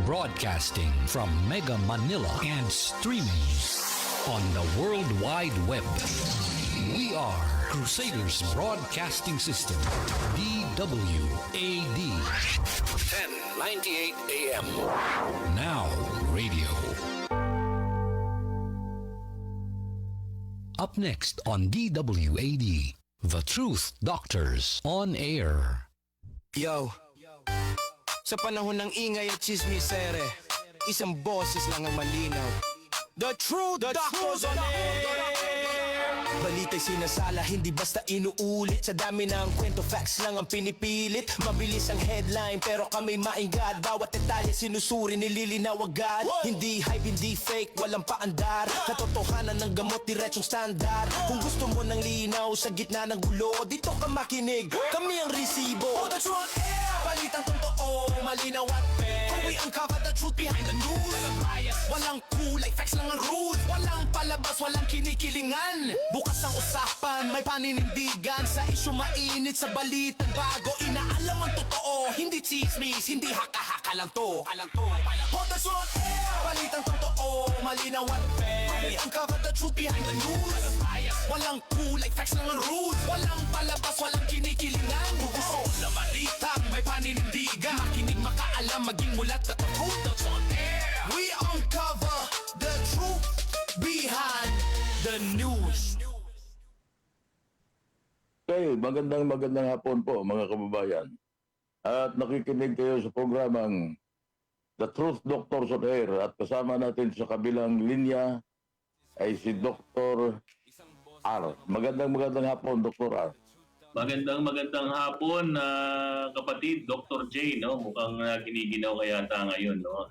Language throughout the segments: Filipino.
Broadcasting from Mega Manila and streaming on the World Wide Web. We are Crusaders Broadcasting System, DWAD. 1098 AM. Now radio. Up next on DWAD, The Truth Doctors on Air. Yo, sa panahon ng ingay at chismisere, isang boses lang ang malinaw. The Truth Doctors on Air. Balita'y sinasala, hindi basta inuulit. Sa dami ng kwento, facts lang ang pinipilit. Mabilis ang headline, pero kami maingad. Bawat detalye sinusuri, nililinaw agad. Hindi hype, hindi fake, walang paandar. Katotohanan ng gamot, diretsong standard. Kung gusto mo ng linaw sa gitna ng gulo, dito ka makinig, kami ang resibo. The Truth on Air, balitang totoo, malinaw at fair. Kung we uncover the truth behind the news. Walang kulay, facts lang ang rules. Walang palabas, walang kinikilingan. Bukas ang usapan, may paninindigan. Sa isyu mainit, sa balitang bago. Inaalam ang totoo, hindi chismis, hindi haka-haka lang to. Hold the Truth on Air, balitang totoo, malinaw at fair. We uncover the truth behind the news. Walang kulay, facts lang ang rules. Walang palabas, walang kinikilingan. Gusto na balita, may paninindigan. Makinig, makaalam, maging mulat at hold the Truth on Air. We uncover the truth behind the news. Okay, magandang hapon po mga kababayan. At nakikinig kayo sa programang The Truth Doctors on Air. At kasama natin sa kabilang linya ay si Dr. R. Magandang hapon, Dr. R. Magandang hapon, kapatid, Dr. J, no? Mukhang giniginaw kaya yata ngayon, no?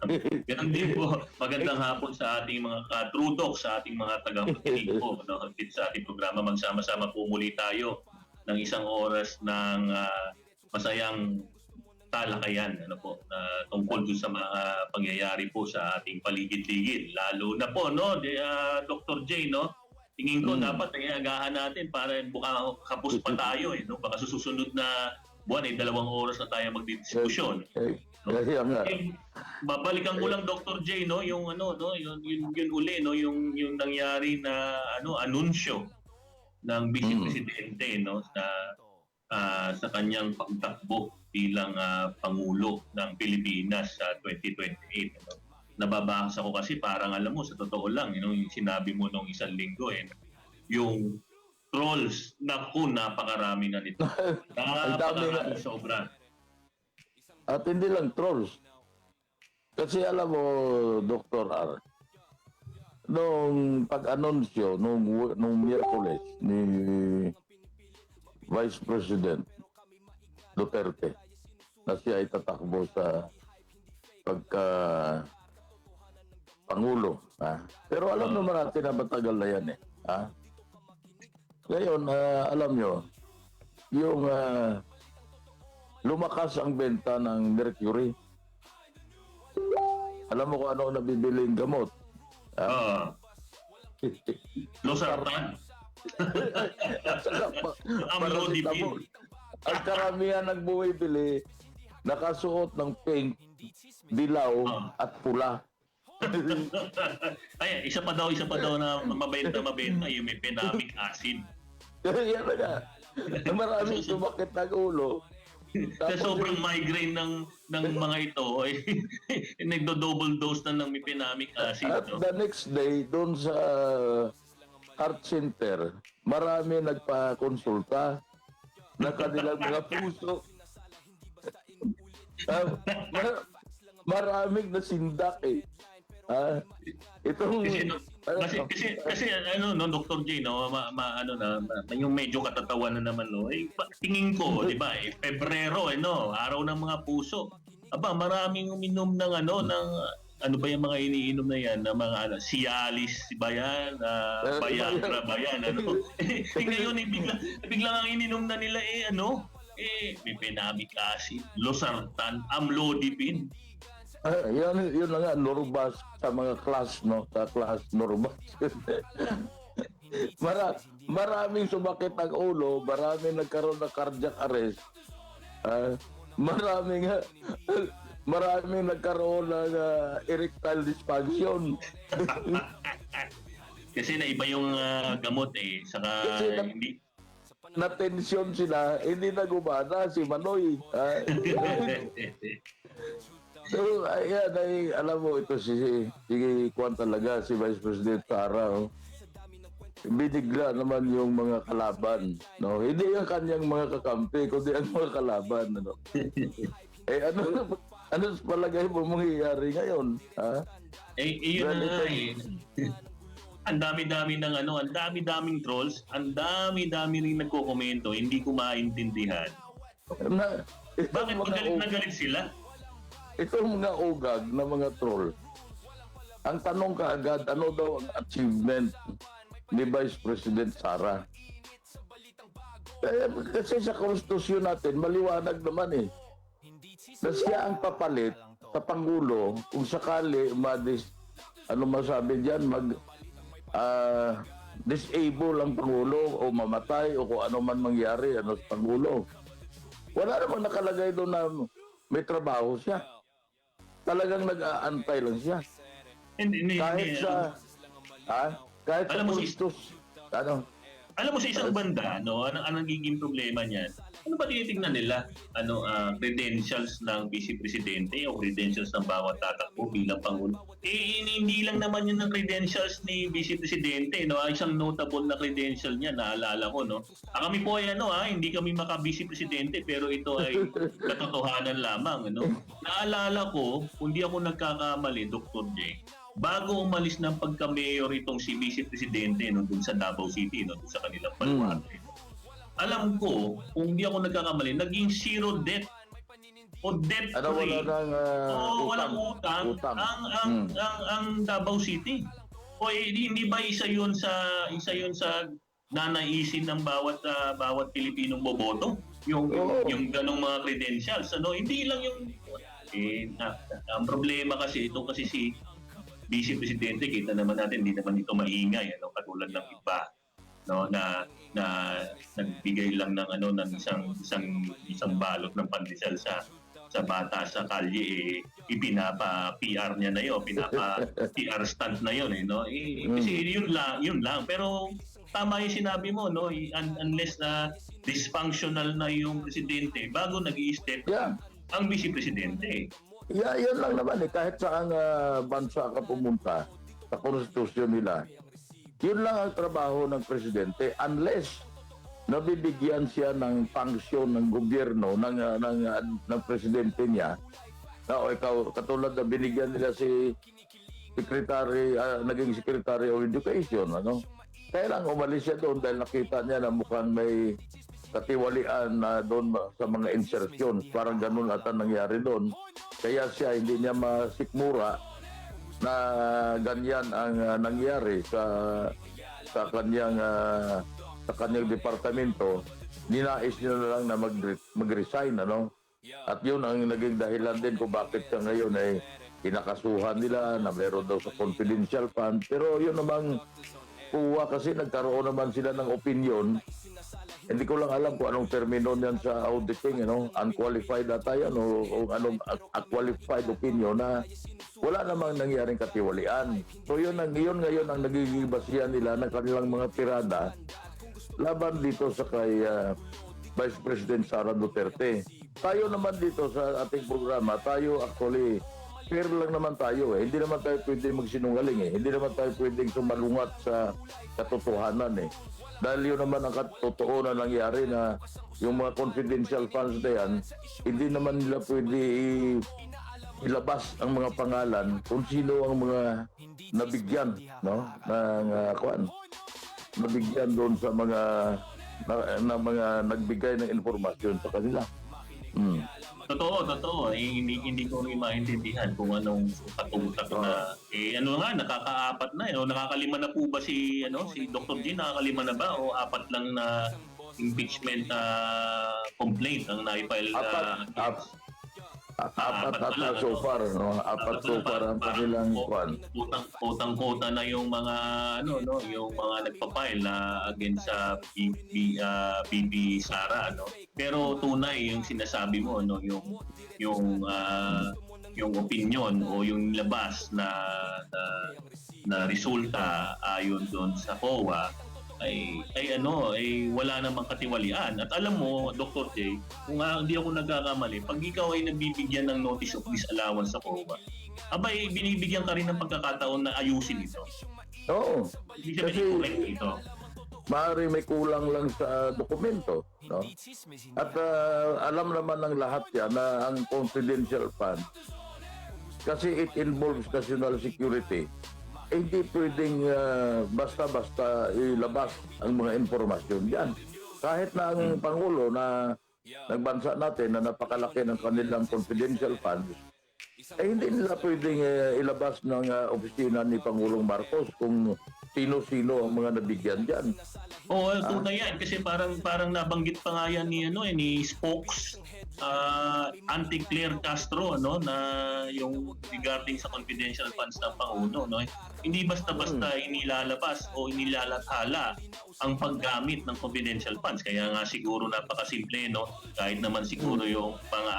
Ganun din po, magandang hapon sa ating mga ka-true sa ating mga tagapakinig po, no? Sa ating programa, magsama-sama po muli tayo ng isang oras ng masayang talakayan, ano po, tungkol dun sa mga pangyayari po sa ating paligid-ligid. Lalo na po, no, Dr. J, no? Tingin ko dapat agahan natin para buka kapos pa tayo eh, no? Baka susunod na buwan 2 oras na tayo magdidiskusyon. No? Babalikan ko lang Dr. J, no, yung ano, no, yung uli, no, yung nangyari na anunsyo ng Vice Presidente, no, sa kanyang pagtakbo bilang pangulo ng Pilipinas sa 2028, no? Nababasa ko kasi parang alam mo, sa totoo lang, yung sinabi mo nung isang linggo, yung trolls, naku, napakarami na nito. Napakarami sobra. At hindi lang trolls. Kasi alam mo, Dr. R, nung pag-anunsyo, nung Miyerkules ni Vice President Duterte na siya ay tatakbo sa Pangulo. Pero alam naman natin na matagal na yan eh. Ngayon, alam nyo, yung lumakas ang benta ng mercury. Alam mo kung ano ang nabibiling gamot? Losartan. Amlodipine. Ang karamihan ng bumibili, nakasuot ng pink, dilaw, at pula. Ay, isa pa daw na mabenta yung may phenomic acid. Yan na nga. Maraming sumakit ng ulo. Sa sobrang migraine ng mga ito, nagdo-double dose na ng phenomic acid. At the next day, doon sa heart center, marami nagpa-konsulta na kanilang mga puso. Maraming nasindak eh. Itong kasi Dr. J, no, yung medyo katatawan na naman, no. Tingin ko, 'di ba, Pebrero, araw ng mga puso. Aba, maraming uminom ng ano ba yung mga iniinom na yan, na mga Cialis ba yan, Viagra ba yan, ngayon biglang ang ininom na nila may phenomic acid, Losartan, Amlodipine. Yun na nga, Norbas sa mga class, no? Sa class Norbas. Maraming sumakit ang ulo, maraming nagkaroon ng cardiac arrest. Maraming maraming nagkaroon ng erectile dysfunction. Kasi naiba yung gamot saka Kasi hindi na-tension sila, hindi na gumana si Manoy. So, ayan, alam mo, ito si Kwan talaga, si Vice President Sara. Oh. Binigla naman yung mga kalaban. No? Hindi yung kanyang mga kakampi, kundi ang mga kalaban. Ano? Ano sa palagay mo mangyayari ngayon? Ha? yun na nga Ang dami-dami ng ang dami-daming trolls, ang dami-dami ring nagkokomento, hindi ko maintindihan. Bakit magalit na galit sila? Itong mga ugag na mga troll, ang tanong kaagad, ano daw ang achievement ni Vice President Sara? Kasi sa konstitusyon natin, maliwanag naman na siya ang papalit sa Pangulo kung sakali masabi diyan, disable ang Pangulo o mamatay o kung ano man mangyari sa Pangulo. Wala namang nakalagay doon na may trabaho siya. Talagang nag-aantay lang siya. Kahit sa konstitusyon. Alam mo sa isang banda, anong nagiging problema niyan? Ano ba tinitingnan nila? Credentials ng Vice Presidente o credentials ng bawat tatakbo bilang Pangulo? Hindi lang naman yun ng credentials ni Vice Presidente, isang notable na credential niya, naalala ko, kami po ay hindi kami maka-Vice Presidente, pero ito ay katotohanan lamang, Naalala ko, kung di ako nagkakamali, Dr. J, bago umalis ng pagka-mayor itong si Vice Presidente dun sa Davao City, dun sa kanilang baluarte. Alam ko, kung di ako nagkakamali, naging zero debt o debt free. Walang utang. Ang Davao City. O hindi ba isa 'yun sa nanaisin ng bawat Pilipinong boboto? Yung ganong mga credentials, hindi lang yung ang problema kasi ito kasi si Vice Presidente, kita naman natin, hindi naman ito maingay, katulad ng iba, na nagbigay lang ng isang balot ng pandesal sa bata sa kalye, ipinapa-PR niya na yun, pinapa-PR stunt na yun, kasi yun lang. Pero tama yung sinabi mo, unless na dysfunctional na yung presidente, bago nag-i-step ang Vice Presidente. Yan lang naman kahit saang bansa ka pumunta sa konstitusyon nila, yun lang ang trabaho ng presidente unless nabibigyan siya ng function ng gobyerno ng presidente niya. Ikaw, katulad na binigyan nila si naging Secretary of Education, Kaya lang umalis siya doon dahil nakita niya na mukhang may katiwalian na doon sa mga insertions. Parang ganun ata nangyari doon. Kaya siya hindi niya masikmura na ganyan ang nangyari sa kanyang departamento. Ninais niya na lang na mag-resign, At yun ang naging dahilan din kung bakit siya ngayon ay kinakasuhan nila na meron daw sa confidential fund. Pero yun namang kuha kasi nagkaroon naman sila ng opinion. Hindi ko lang alam kung anong termino niyan sa auditing, unqualified ata yan o anong qualified opinion na wala namang nangyaring katiwalian. So yun ngayon ang nagiging basihan nila ng kanilang mga tirada laban dito sa kay Vice President Sara Duterte. Tayo naman dito sa ating programa, tayo actually fair lang naman tayo Hindi naman tayo pwede magsinungaling Hindi naman tayo pwedeng sumalungat sa katotohanan Dahil yun naman ang totoo na nangyari na yung mga confidential funds na yan, hindi naman nila pwede ilabas ang mga pangalan kung sino ang mga nabigyan, nabigyan doon sa mga mga nagbigay ng informasyon sa kanila. Totoo. Hindi ko rin maintindihan kung anong katutak na nakakaapat na nakakalima na po ba si Dr. G, nakakalima na ba o apat lang na impeachment complaint ang naipile Apat so far, Apat so far ang kanilang kwan. Kotang-kota na yung mga yung mga nagpa-file na against sa BP Sara, Pero tunay yung sinasabi mo, yung yung opinion o yung labas na resulta ayon doon sa COA ay wala namang katiwalian. At alam mo, Dr. J, kung hindi ako nagkakamali, pag ikaw ay nabibigyan ng notice of disallowance sa COA, abay, binibigyan ka rin ng pagkakataon na ayusin ito. Oo. Hindi Kasi correct ito. maaari may kulang lang sa dokumento, no? At alam naman ng lahat yan na ang confidential fund, kasi it involves national security, hindi pwedeng basta-basta ilabas ang mga informasyon yan. Kahit na ang Pangulo na nagbansa natin na napakalaki ng kanilang confidential funds, hindi nila pwedeng ilabas ng opisina ni Pangulong Marcos kung sino-sino ang mga nabigyan dyan. Oo, tunay yan kasi parang nabanggit pa nga yan ni Spokes Anti-Claire Castro na yung regarding sa confidential funds ng Pangulo, no. Hindi basta-basta inilalabas o inilalathala ang paggamit ng confidential funds. Kaya nga siguro napakasimple, no. Kahit naman siguro yung mga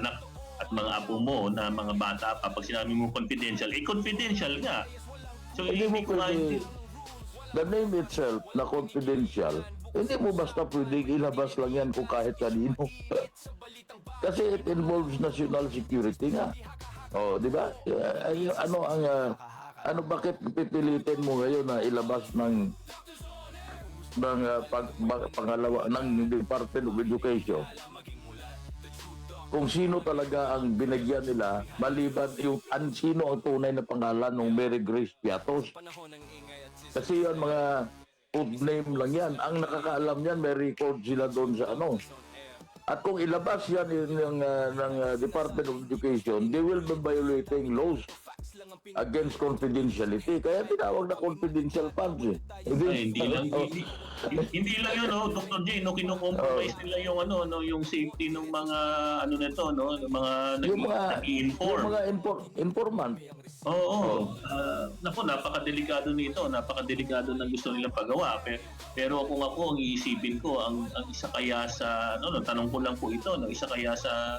anak at mga apo mo na mga bata pa, pag sinabi mo confidential, confidential nga. So hindi ko The name itself na confidential, hindi mo basta pwedeng ilabas lang yan kung kahit kanino. Kasi it involves national security nga. Oh, di ba? Bakit pipilitin mo ngayon na ilabas ng pangalawa ng Department of Education kung sino talaga ang binigyan nila, maliban yung sino ang tunay na pangalan ng Mary Grace Piatos. Kasi yan mga code name lang yan. Ang nakakaalam yan, may record sila doon sa ano. At kung ilabas yan ng Department of Education, they will be violating laws against confidentiality. Kaya tinawag na confidential funds eh. Hindi lang yun, Dr. J, kino-compromise nila yung yung safety ng mga ng mga nag-i-inform. Yung mga informant. Oo. Naku, napakadelikado nito, napakadelikado ng gusto nilang pagawa. Pero kung ako, ang iisipin ko, ang isa kaya sa tanong ko lang po ito, isa kaya sa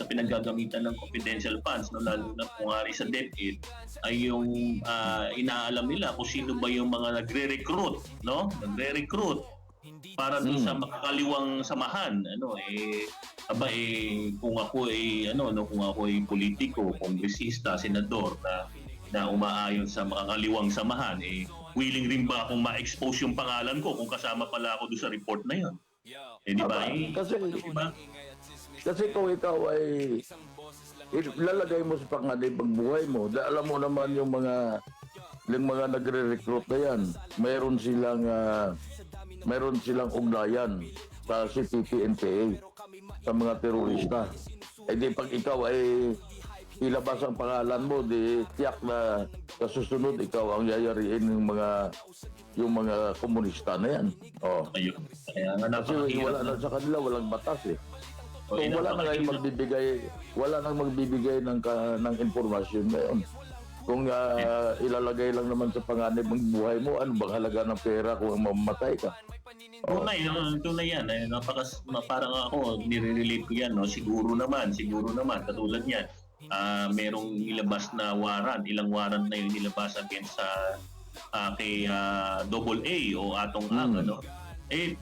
pinaggagamitan ng confidential funds, lalo na kung nga sa DepEd, ay yung inaalam nila kung sino ba yung mga nagre-recruit, nagre-recruit para dun sa makakaliwang samahan. Kung ako ay politiko, kongresista, senador na umaayon sa makakaliwang samahan, willing rin ba akong ma-expose yung pangalan ko kung kasama pala ako doon sa report na yun? Di ba? Kasi kung ikaw ay lalagay mo sa panganib ang buhay mo, alam mo naman yung mga nagre-recruit na yan, mayroon silang ugnayan sa CPP-NPA sa mga terorista. Di pag ikaw ay ilabas ang pangalan mo, di tiyak na sa susunod ikaw ang yayariin ng mga komunista na yan. Ayun. Kaya nga kasi wala na sa kanila, walang batas eh. So wala nang magbibigay ng informasyon ngayon. Kung ilalagay lang naman sa panganib ng buhay mo, ano bang halaga ng pera kung mamamatay ka? Tunay yan. Parang ako, nire-relate ko yan. Siguro naman, katulad yan. Merong nilabas na warrant, ilang warrant na yung nilabas against kay AA o Atong Ang,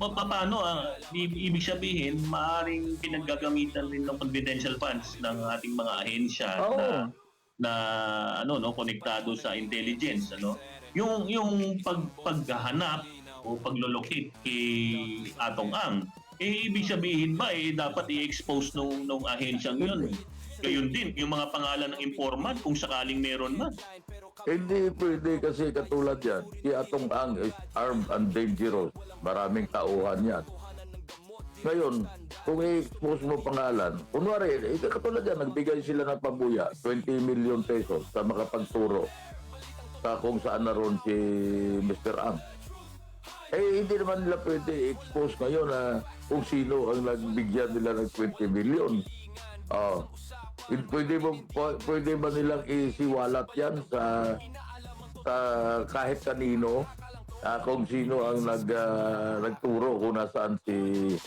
paano? Ibig sabihin, maaaring pinaggagamitan rin ng confidential funds ng ating mga ahensya na konektado sa intelligence, Yung paghahanap o paglolocate kay Atong Ang, ibig sabihin ba dapat i-expose nung ahensyang yun? Gayon din, yung mga pangalan ng informant kung sakaling meron man. Hindi pwede kasi katulad yan. Si Atong Ang is armed and dangerous. Maraming tauhan yan. Ngayon, kung i-expose mo pangalan, kunwari, katulad yan, nagbigay sila ng pabuya, 20 million pesos sa makapagturo sa kung saan naroon si Mr. Ang. Hindi naman nila pwede i-expose ngayon na kung sino ang nagbigyan nila ng 20 million. Pwede ba nilang isiwalat yan sa kahit kanino kung sino ang nagturo kung nasaan si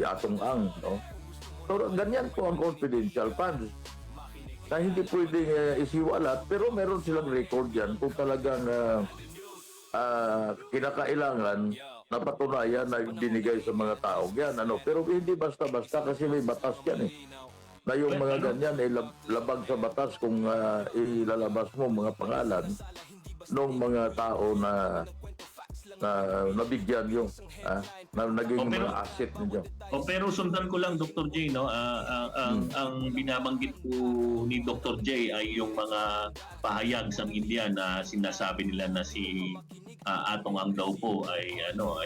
Atong Ang, So ganyan po ang confidential funds. na hindi pwedeng isiwalat, pero meron silang record yan kung talagang kinakailangan na patunayan na binigay sa mga tao yan. Pero hindi basta-basta kasi may batas yan eh. Na yung mga ganyan ay labag sa batas kung ilalabas mo mga pangalan ng mga tao na nabigyan yung na naging mga asset niyo. Pero sundan ko lang Dr. J, no? Ang binabanggit ko ni Dr. J ay yung mga pahayag sa media na sinasabi nila na si Atong Ang daw po ay ano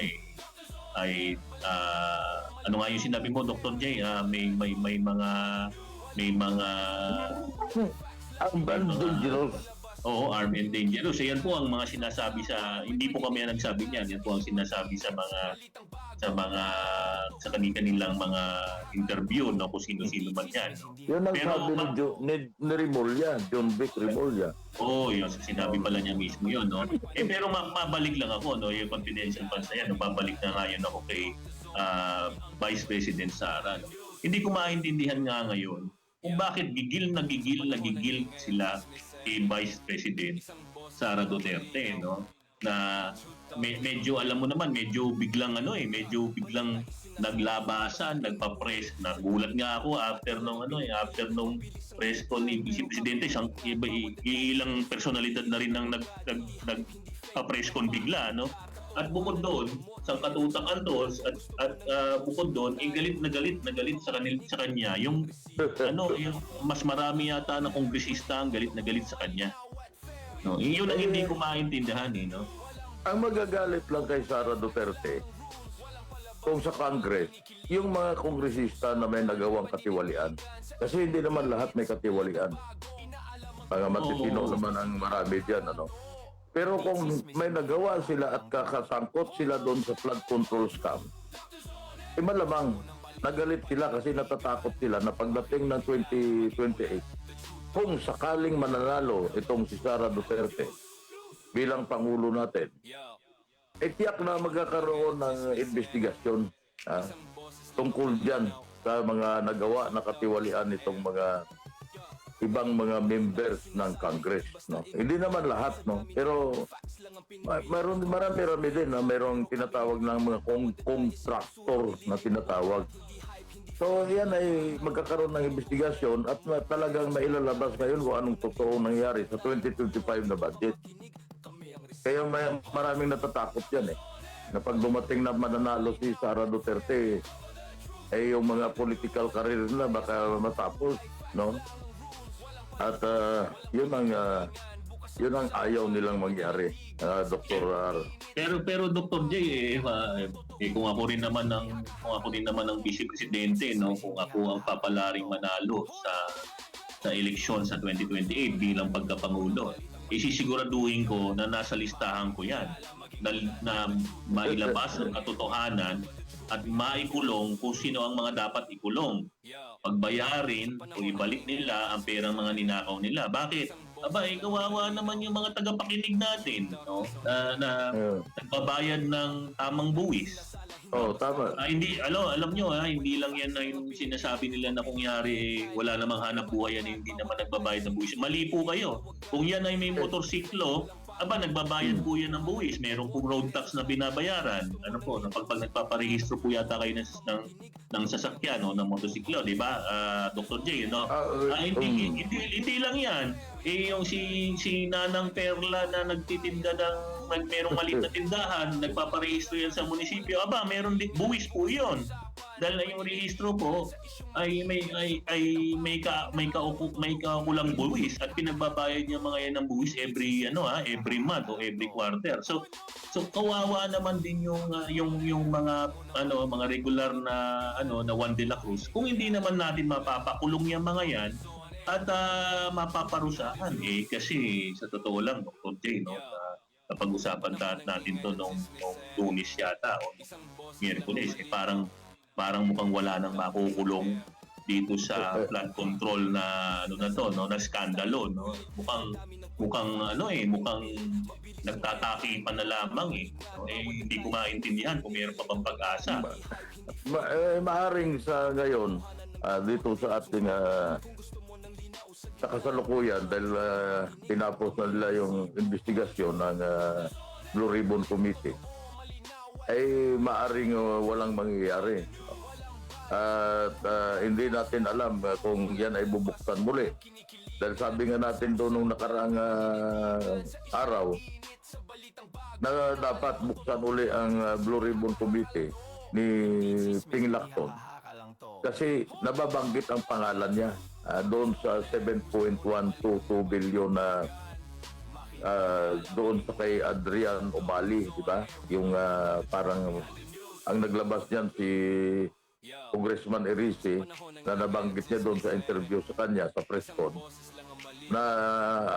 nga yung sinabi mo Dr. J, may mga Ang dangerous. Oo, armed and dangerous. So yan po ang mga sinasabi hindi po kami ang nagsabi niyan. Yan po ang sinasabi sa kanilang mga interview, no, kung sino-sino man yan. Yun ang sabi ni Remulla, John Vic Remulla. Oo, yun. Sinabi pala niya mismo yun, no? Pero mabalik lang ako, no? Yung confidential funds na yan, no? Babalik na ngayon ako kay Vice President Sara. No? Hindi ko maintindihan nga ngayon kung bakit gigil sila kay Vice President Sara Duterte, no? Na medyo alam mo naman, medyo biglang naglabasan, nagpa-press. Nagulat nga ako after nung press con ni Vice Presidente, ilang personalidad na rin ang nagpa-press con bigla, no? At bukod doon, sa katutakan doon at bukod doon, galit na galit sa kanya yung yung mas marami yata na kongresista ang galit na galit sa kanya. No, yun ang hindi ko maintindihan, no. Ang magagalit lang kay Sara Duterte kung sa Congress, yung mga kongresista na may nagawang katiwalian. Kasi hindi naman lahat may katiwalian. Mga matitino naman ang marami dyan, Pero kung may nagawa sila at kakasangkot sila doon sa flood control scam, malamang nagalit sila kasi natatakot sila na pagdating ng 2028, kung sakaling mananalo itong si Sara Duterte bilang Pangulo natin, tiyak na magkakaroon ng investigasyon tungkol dyan sa mga nagawa na katiwalian itong mga ibang mga members ng Congress, no? Hindi naman lahat, no? Pero marami din na mayroong tinatawag ng mga contractor na tinatawag. So, yan ay magkakaroon ng investigasyon at talagang mailalabas ngayon kung anong totoong nangyari sa 2025 na budget. Kaya maraming natatakot yan na pag dumating na mananalo si Sara Duterte, yung mga political career na baka matapos, no? At yun ang ayaw nilang mangyari, Dr. R. Pero Dr. J, kung ako rin naman ang vice presidente, no, kung ako ang papalaring manalo sa eleksyon sa 2028 bilang pagkapangulo, isisiguraduhin ko na nasa listahan ko 'yan na mailabas ang katotohanan at maikulong kung sino ang mga dapat ikulong. Pagbayarin o ibalik nila ang perang mga ninakaw nila. Bakit? Kawawa naman yung mga tagapakinig natin, no? Na nagbabayad ng tamang buwis. Tama. Alam nyo, hindi lang yan na yung sinasabi nila na kung yari wala namang hanap buhay yan, hindi naman nagbabayad ng buwis. Mali po kayo. Kung yan ay may motorsiklo, nagbabayad po yan ng buwis. Meron pong road tax na binabayaran. Pag nagpaparehistro po yata kayo ng sasakyan o ng motosiklo, di ba? Dr. J, no? Hindi lang yan. Yung si Nanang Perla na nagtitinda merong maliit na tindahan, nagpaparehistro yan sa munisipyo. Meron din buwis po yun. Dahil na yung rehistro po ay may kaukulang buwis at pinagbabayad niya mga yan ng buwis every month o every quarter. So kawawa naman din yung mga mga regular na Juan de la Cruz. Kung hindi naman natin mapapakulong yung mga yan at mapaparusahan kasi sa totoo lang, Dr. J, no, napag-usapan natin to nung Lunes yata o Miyerkules, parang mukhang wala nang makukulong dito sa flood control na na skandalo, no. Mukhang nagtataki pa na lamang hindi ko maintindihan kung mayroon pa bang pag-asa. Maaring sa ngayon dito sa ating sa kasalukuyan dahil tinapos na nila yung investigasyon ng Blue Ribbon Committee, ay maaring walang mangyayari. At hindi natin alam kung yan ay bubuksan muli. Dahil sabi nga natin doon nung nakaraang araw na dapat buksan uli ang Blue Ribbon Committee ni Ping Lacson. Kasi nababanggit ang pangalan niya doon sa 7.122 billion na doon sa kay Adrian Umali, di ba? Yung parang ang naglabas niyan si Congressman Erice na nabanggit niya doon sa interview sa kanya sa press con na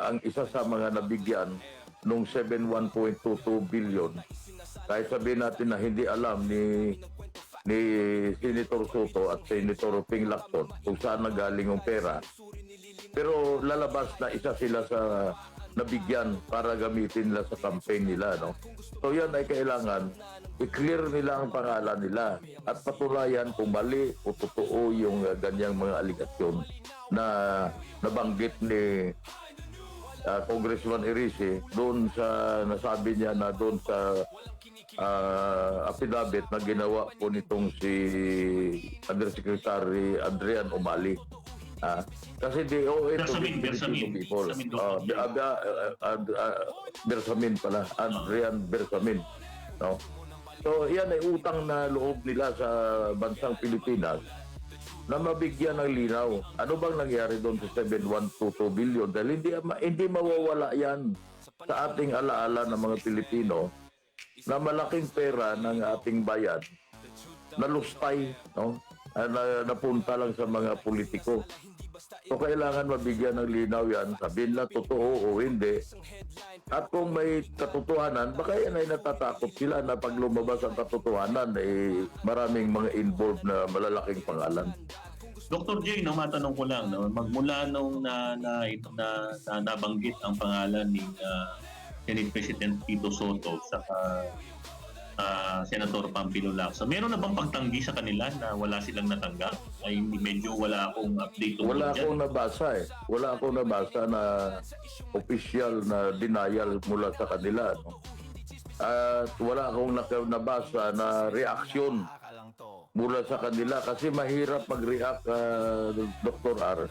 ang isa sa mga nabigyan nung 71.22 billion, kahit sabihin natin na hindi alam ni Senator Soto at Senator Ping Lacson kung saan nagaling yung pera, pero lalabas na isa sila sa nabigyan para gamitin nila sa campaign nila, no? So yan ay kailangan i-clear nila ang pangalan nila at patunayan kung mali o totoo yung ganyang mga aligasyon na nabanggit ni Congressman Erice doon sa nasabi niya na doon sa affidavit na ginawa po nitong si Undersecretary Adrian Umali. Kasi DOA to Bersamin. people. Bersamin pala, Adrian Bersamin. No? So, yan ay utang na loob nila sa bansang Pilipinas na mabigyan ng linaw. Ano bang nangyari doon sa 7122 billion? Dahil hindi mawawala yan sa ating alaala ng mga Pilipino na malaking pera ng ating bayan na lustay, no? Na napunta lang sa mga politiko. So kailangan mabigyan ng linaw yan, sabihin na totoo o hindi. At kung may katotohanan, baka yan ay natatakot sila na pag lumabas ang katotohanan, maraming mga involved na malalaking pangalan. Dr. J, no, matanong ko lang, no, magmula nung nabanggit ang pangalan ni Senate President Tito Soto sa Senator Pampilo Lacson, meron na bang pagtanggi sa kanila na wala silang natanggap? Ay medyo wala akong update. Wala akong nabasa Wala akong nabasa na official na denial mula sa kanila. No? At wala akong nabasa na reaksyon mula sa kanila kasi mahirap mag-react, Dr. R.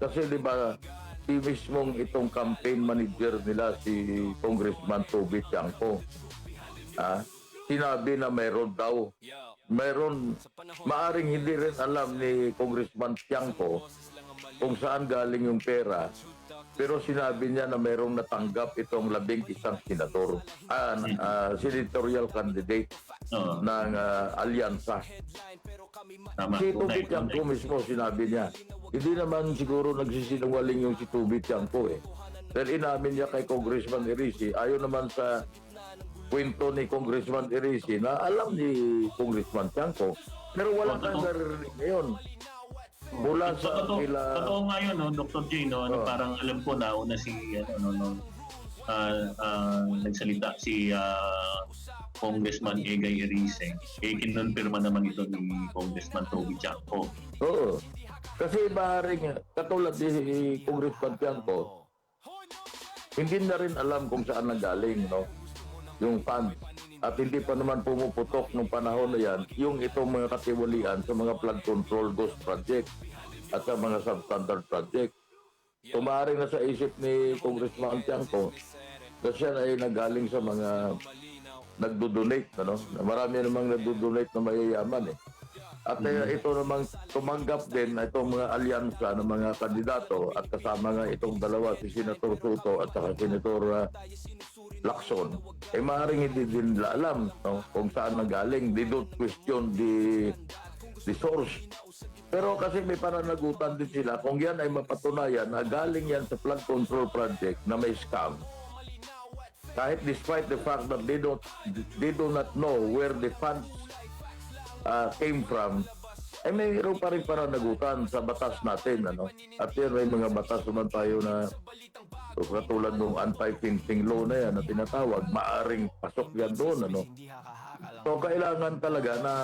Kasi di ba, si mismong itong campaign manager nila, si Congressman Toby Tiangco, sinabi na mayroon daw. Maaring hindi rin alam ni Congressman Tiangco kung saan galing yung pera, pero sinabi niya na mayroong natanggap itong 11 senador, senatorial candidate ng alyansa. Si Toby Tiangco mismo sinabi niya. Hindi naman siguro nagsisinungaling yung si Toby Tiangco Dahil inamin niya kay Congressman Erice, ayaw naman sa kwento ni Congressman Erice na alam ni Congressman Tiangco. Pero wala kang narinig ngayon. Mula sa kila... Totoo nga yun, no, Dr. J, no, parang alam ko na una si, nagsalita si Congressman Egay Erice. Kinonfirma naman ito ni Congressman Toby Tiangco. Oo. Kasi maaaring katulad ni Congressman Tiangco, hindi na rin alam kung saan nanggaling, no? Yung fund. At hindi pa naman pumuputok nung panahon na yan yung itong mga katiwalian sa mga flood control ghost project at sa mga substandard project. Tumaring na sa isip ni Congressman Tiangco na siya ay nagaling sa mga nagdo-donate, ano? Marami namang nagdo-donate na mayayaman At ito namang tumanggap din na itong mga alyansa ng mga kandidato at kasama nga itong dalawa, si Senator Soto at saka Senator Lacson, maaaring hindi din nila alam, no, kung saan nanggaling. They don't question the source. Pero kasi may pananagutan din sila kung yan ay mapatunayan na galing yan sa flood control project na may scam. Kahit despite the fact that they do not know where the funds came from, mayroon pa rin pananagutan sa batas natin, ano? At yan may mga batas naman tayo na So katulad ng anti-fencing law na yan na tinatawag, maaring pasok yan doon. Ano? So kailangan talaga na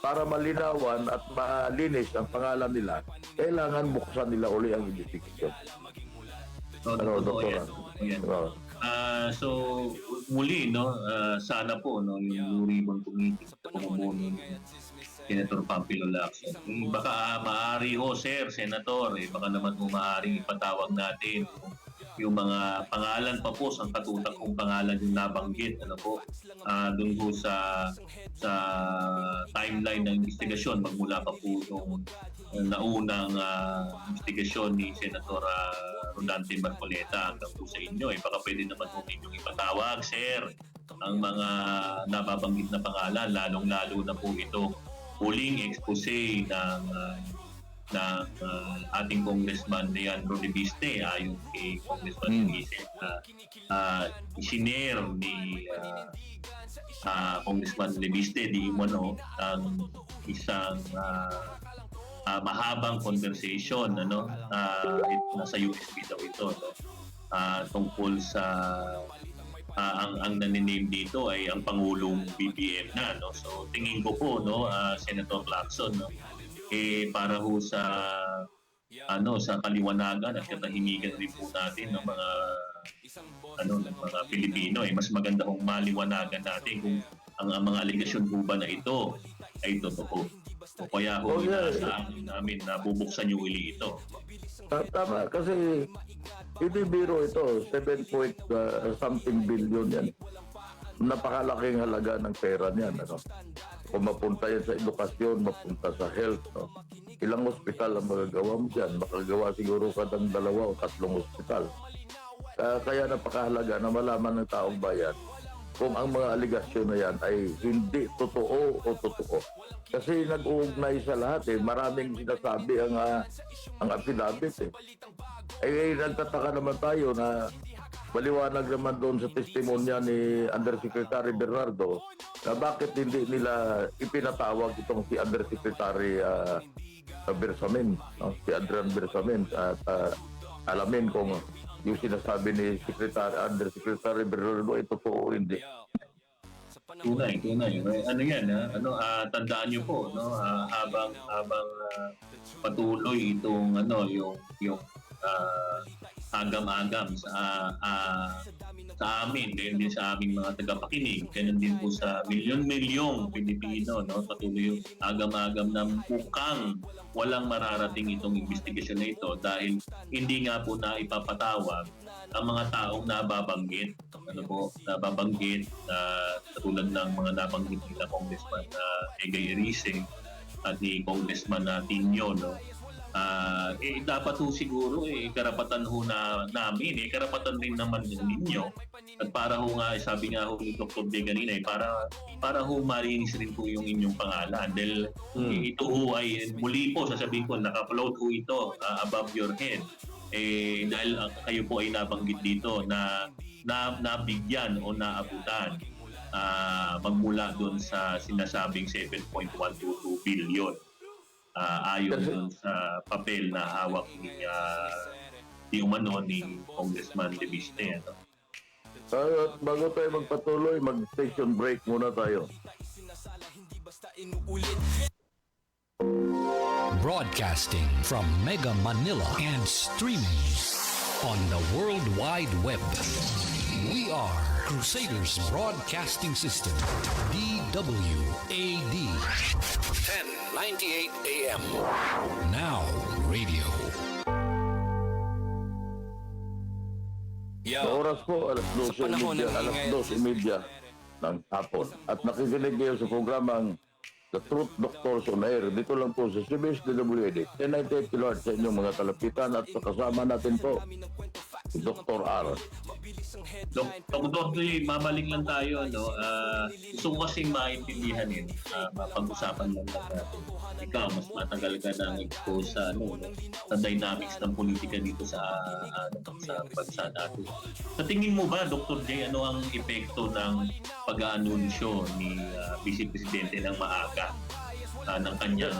para malinawan at malinis ang pangalan nila, kailangan buksan nila uli ang investigation. Ano, doktora? So muli sana po yung Blue Ribbon Committee sa pamumuno ni Senator Pampilo Lacson. Baka maaari Sir Senator, baka naman maaari ipatawag natin yung mga pangalan pa po sa katutak kong pangalan yung nabanggit doon po sa timeline ng investigasyon magmula pa po yung naunang investigasyon ni Senator Rodante Marcoleta hanggang po sa inyo. Baka pwede naman po inyong ipatawag, Sir, ang mga nababanggit na pangalan, lalong-lalo na po ito huling expose ng ating Congressman Leandro Leviste ayon kay Congressman Leviste isinare ni Congressman Leviste di umano ang isang mahabang conversation nasa USB daw ito tungkol sa ang naniname dito ay ang Pangulong BBM na so tingin ko po Senator Lacson para ho sa sa kaliwanagan at katahimikan rin po natin ng mga ng mga Pilipino mas maganda kung maliwanagan natin kung ang mga aligasyon po ba na ito ay totoo. O kaya ho sa namin na bubuksan yung uli ito. Tama, kasi hindi biro ito, 7 billion yan. Napakalaking halaga ng pera niyan. Kung mapunta yan sa edukasyon, mapunta sa health. Ilang ospital ang magagawa mo dyan? Makagawa siguro kadang 2 o 3 ospital. Kaya napakahalaga na malaman ng taong bayan kung ang mga aligasyon na yan ay hindi totoo o totoo. Kasi nag-uugnay sa lahat maraming sinasabi ang affidavit nagtataka naman tayo na maliwanag naman doon sa testimonya ni Undersecretary Bernardo na bakit hindi nila ipinatawag itong si Undersecretary Bersamin, si Adrian Bersamin at alamin kung yung sinasabi ni Undersecretary Bernardo ay totoo o hindi. Tunay. Tandaan niyo po habang patuloy itong yung agam-agam sa amin, ganyan din sa aming mga tagapakinig, ganyan din po sa milyon-milyong Pilipino, patuloy yung agam-agam na mukhang walang mararating itong investigasyon na ito dahil hindi nga po na ipapatawag ang mga taong nababanggit, tulad ng mga nabanggit nila Congressman Egay Erice at ni Congressman Tinio, dapat ho siguro karapatan ho namin, karapatan rin naman ninyo. At para ho nga, sabi nga ho ni Dr. De kanina, para ho malinis rin po yung inyong pangalan. Dahil ito ho ay, muli po sasabihin ko, naka-float ho ito above your head. Dahil kayo po ay nabanggit dito na nabigyan o naabutan magmula doon sa sinasabing 7.122 billion. Ayon dun sa papel na hawak ni Congressman Leviste. Bago tayo magpatuloy, mag-station break muna tayo. Broadcasting from Mega Manila and streaming on the World Wide Web. We are Crusaders Broadcasting System, DWAD. 1098 AM. Now Radio. Sa oras po, alas 12:30 ng hapon. At nakikinig kayo sa programang The Truth Doctors on Air. Dito lang po sa CBS DWAD. 1098 kHz sa inyong mga kalapitan at kasama natin po si Dr. R. Dr. mabalik lang tayo. Gusto ko kasing maintindihan mapag-usapan lang natin. Ikaw, mas matagal ka na expose sa dynamics ng politika dito sa bansa natin. Sa tingin mo ba, Dr. J, ano ang epekto ng pag-aanunsyo ni Vice Presidente ng maaga ng kanyang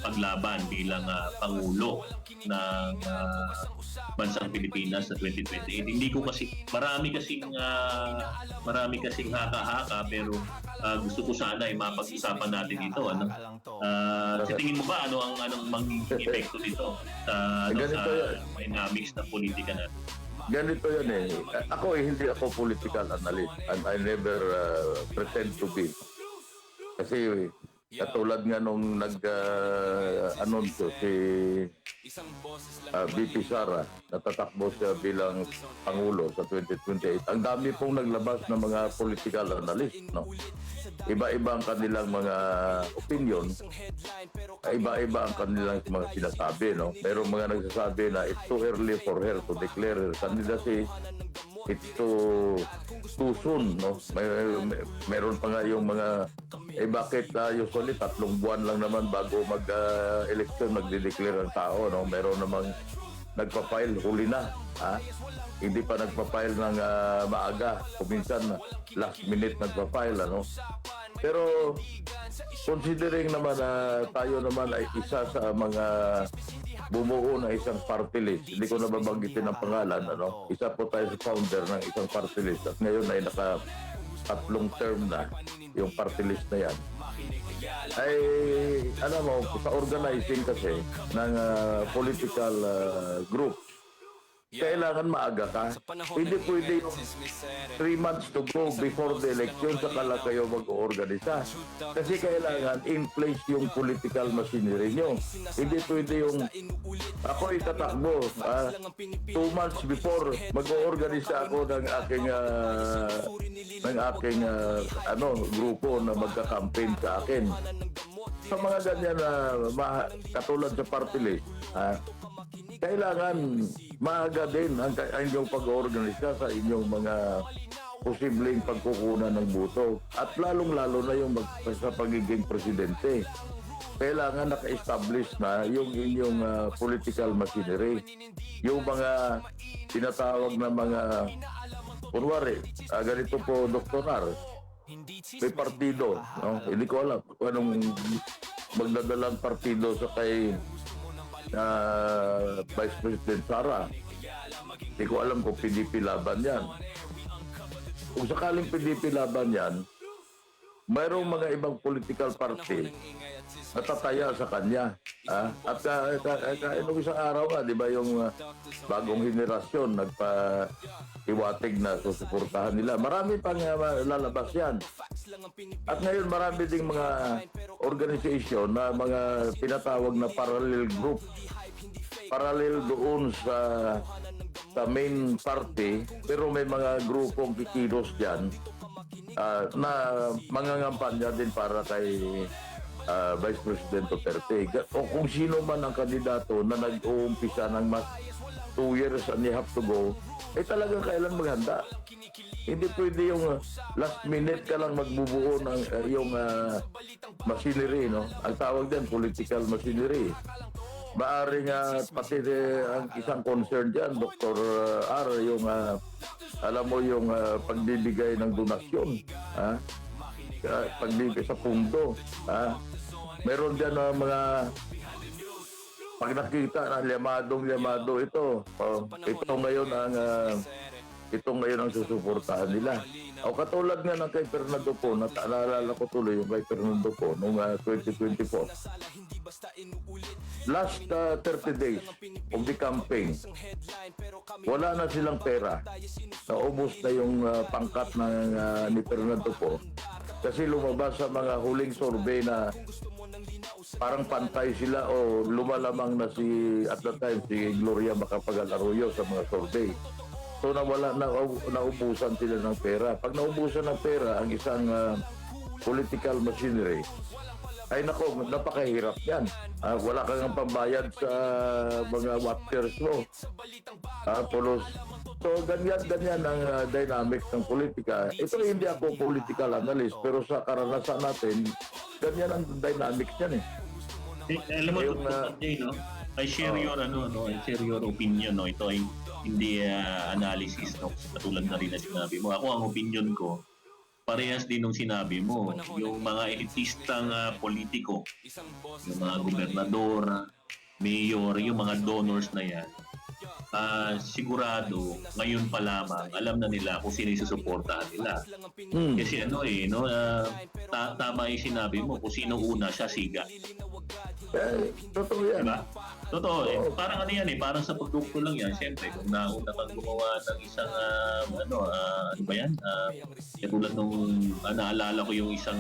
paglaban bilang pangulo ng bansang Pilipinas sa 2028. Hindi ko kasi marami kasing haka-haka, pero gusto ko sana ay mapag-usapan natin ito, ano. Sa tingin mo ba anong magiging epekto nito sa dynamics ng politika natin? Ganito yan eh. Ako hindi ako political analyst and I never pretend to be. Kasi katulad nga nung nag-anunsyo si VP Sara, natatakbo siya bilang Pangulo sa 2028. Ang dami pong naglabas ng mga political analyst, no? Iba-iba ang kanilang mga opinion, iba-iba ang kanilang mga sinasabi, no? Pero mga nagsasabi na it's too early for her to declare her candidacy, it's too soon, no? Meron pa nga yung mga bakit usually 3 buwan lang naman bago mag-election nagde-declare ang tao, no? Meron namang nagpa-file huli na, ha? Hindi pa nagpa-file ng maaga, kuminsan last minute nagpa-file, ano? Pero considering naman na tayo naman ay isa sa mga bumuo ng isang party list, hindi ko na babanggitin ang pangalan, ano? Isa po tayo sa founder ng isang party list at ngayon ay naka-3 term na yung party list na yan. Ay, alam mo, sa organizing kasi ng political group, kailangan maaga ka. Hindi pwede yung 3 months to go before the election saka lang kayo mag-oorganisa. Kasi kailangan in place yung political machinery nyo. Hindi pwede yung ako itatakbo 2 months before mag-oorganisa ako ng aking grupo na magka-campaign sa akin. Sa mga ganyan na katulad sa party list, kailangan maaga din ang inyong pag-organisa sa inyong mga posibleng pagkukunan ng boto. At lalong-lalo na yung sa pagiging presidente. Kailangan naka-establish na yung inyong political machinery. Yung mga tinatawag na mga, kunwari, ganito po, Dr. R, may partido. No? Hindi ko alam kung anong magdadalang partido sa kay Vice President Sara. Hindi ko alam kung PDP laban yan. Kung sakaling PDP laban yan, mayroong mga ibang political party na tataya sa kanya. At nung isang araw nga, di ba yung bagong henerasyon nagpa-iwatig na susuportahan nila. Marami pang lalabas yan. At ngayon marami ding mga organization na mga tinatawag na parallel group. Parallel doon sa main party, pero may mga grupong kikilos dyan na mangangampanya din para kay Vice President Duterte. O kung sino man ang kandidato na nag-uumpisa ng mas 2 years and you have to go, talagang kailan maghanda. Hindi pwede yung last minute ka lang magbubuo ng yung machinery, no? Ang tawag din, political machinery. Maaring pati ang isang concern dyan, Dr. R, yung alam mo yung pagbibigay ng donasyon, pagbibigay sa pundo, meron dyan mga pag nakita na liyamado ito, ito ngayon ang susuportahan nila. O katulad nga ng kay Fernando Po, naalala ko tuloy yung kay Fernando Po noong 2024. Last 30 days of the campaign, wala na silang pera. Naubos na yung pangkat ni Fernando Po. Kasi lumabas sa mga huling survey na parang pantay sila o lumalamang na at that time si Gloria Macapagal Arroyo sa mga survey. So naubusan sila ng pera. Pag naubusan ng pera ang isang political machinery, ay nako, napakahirap yan. Wala kang pambayad sa mga watchers mo. Tulos. So ganyan ang dynamics ng politika. Ito hindi ako political analyst, pero sa karanasan natin, ganyan ang dynamics yan eh. Alam mo, Dr. Jay, no? I share your I share your opinion, no? Ito ay hindi analysis, no? Katulad na rin na sinabi mo. Ako ang opinion ko, parehas din nung sinabi mo, yung mga elitistang politiko, yung mga gobernador, mayor, yung mga donors na yan, sigurado ngayon pa lamang alam na nila kung sino yung susuportahan nila. Kasi tama yung sinabi mo, kung sino una siya siga. Totoo yan. Diba? Totoo, parang ano yan parang sa produkto lang yan. Siyempre, kung nauna kang gumawa ng isang, ano ba yan? Katulad nung, naalala ko yung isang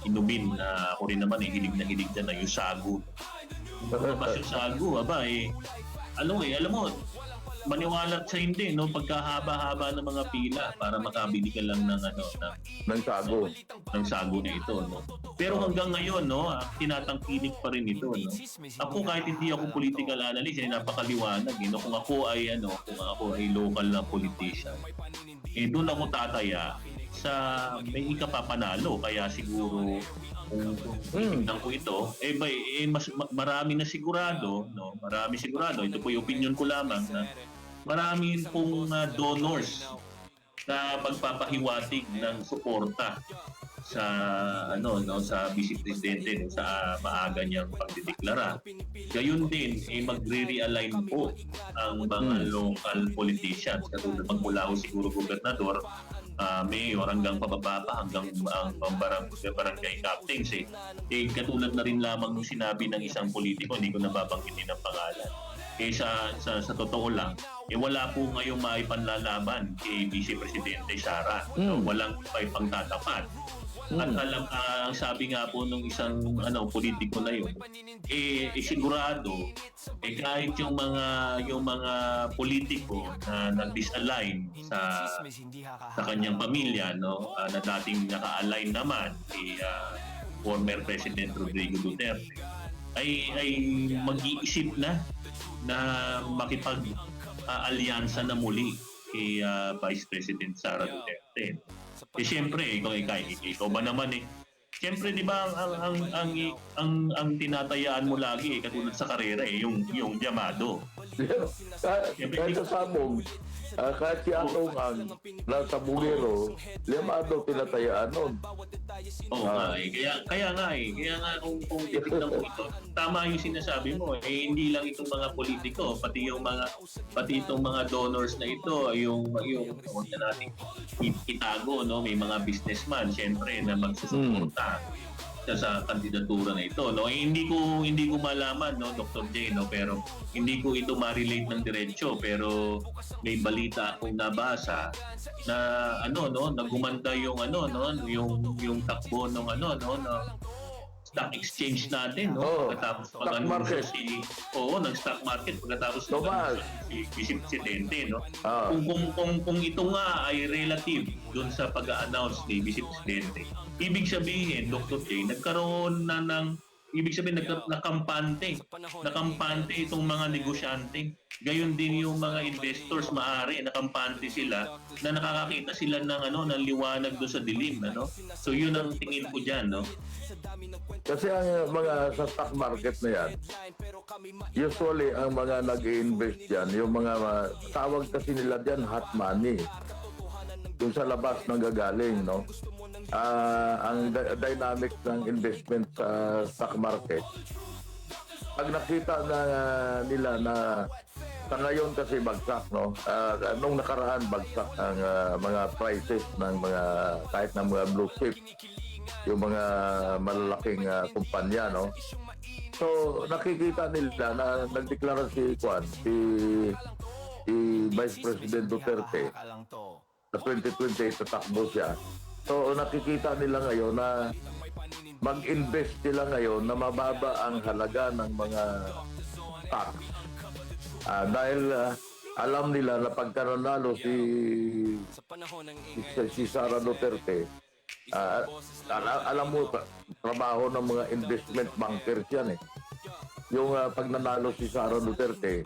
inumin na ako rin naman, hilig na hilig dyan na yung sagu. Lumabas yung sagu, alam mo, maniwala sa hindi, no? Pagkahaba-haba ng mga pila para makabili ka lang ng Ng sago. ng sago na ito, no? Pero hanggang ngayon, no, tinatangkilik pa rin ito, no? Ako kahit hindi ako political analyst, napakaliwanag, no? Kung ako ay local na politician, doon ako tataya sa may ikapapanalo, kaya siguro kung titignan ko ito, marami na sigurado, no? Marami sigurado. Ito po yung opinion ko lamang na marami pong donors na magpapahiwatig ng suporta sa sa Vice Presidente sa maaga niyang pagdideklara. Gayon din magre-realign po ang mga local politicians katulad magmula siguro gobernador, mayor hanggang pababa pa hanggang ang barangay captains katulad na rin lamang nung sinabi ng isang politiko, hindi ko nababanggitin ang pangalan. Sa totoo lang, wala po ngayong maipanlalaban kay Vice Presidente Sara. Walang pangtatapat. At ang sabi nga po nung isang politiko na yun, sigurado kahit yung mga politiko na nag-disalign sa kanyang pamilya, no, na dating naka-align naman kay former President Rodrigo Duterte, ay mag-iisip na makipag-alyansa na muli kay Vice President Sara Duterte. Siyempre, ikaw ba naman siyempre, di ba, ang tinatayaan mo lagi katulad sa karera yung yamado. Kahit sa sabong, kahit si Atong ang nasa bugero, liyamado tinatayaan nun. Oo nga Kaya nga kung titignan mo ito, tama yung sinasabi mo hindi lang itong mga politiko, pati itong mga donors na ito, yung huwag na natin itago, no? May mga businessman syempre na magsusuporta sa kandidatura na ito, no? Hindi ko malaman, no, Dr. J, no, pero hindi ko ito ma-relate ng diretso, pero may balita akong nabasa na nagumanda yung yung takbo ng stock exchange natin, no? Pagkatapos stock market. Nag-stock market pagkatapos si Vice Presidente, no? Kung ito nga ay relative doon sa pag-a-announce ni Vice Presidente, ibig sabihin, Dr. J, nagkaroon na nakampante itong mga negosyante. Gayon din yung mga investors, maaari nakampante sila na nakakakita sila ng liwanag doon sa dilim, So yun ang tingin ko diyan, no? Kasi ang mga sa stock market na yan, usually ang mga nag-i-invest dyan, yung mga tawag kasi nila dyan hot money, yung sa labas nang gagaling, no? Ang dynamics ng investment sa stock market, pag nakita na nila na sa ngayon kasi bagsak, no? Nung nakaraan bagsak ang mga prices ng mga kahit ng mga blue chip, yung mga malalaking kumpanya, no? So nakikita nila na nagdeklara si Vice President Duterte sa 2020 tatakbo siya. So nakikita nila ngayon na mag-invest sila ngayon na mababa ang halaga ng mga stocks. Dahil alam nila na pagka nanalo si Sara Duterte, alam mo, trabaho ng mga investment bankers yan Yung pag nanalo si Sara Duterte,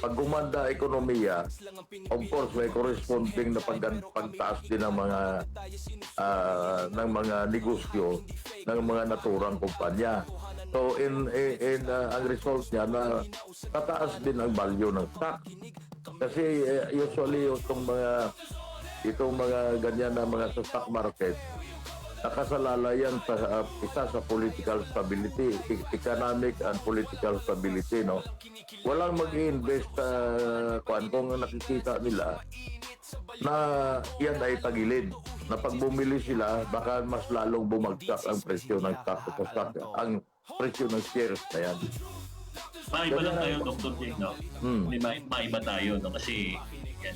pag gumanda ekonomiya, of course may corresponding na pagtaas din ng mga negosyo ng mga naturang kumpanya. So ang result niya na tataas din ang value ng stock. Kasi usually itong mga itong mga ganyan na mga sa stock market, nakasalala yan sa isa sa political stability, economic and political stability, no? Walang mag-i-invest sa kung nakikita nila na yan ay tagilid. Na pag bumili sila, baka mas lalong bumagsak ang presyo ng stock, ang presyo ng shares na yan. Maiba lang tayo, Dr. Jay, no? Maiba tayo, no? Kasi, yan,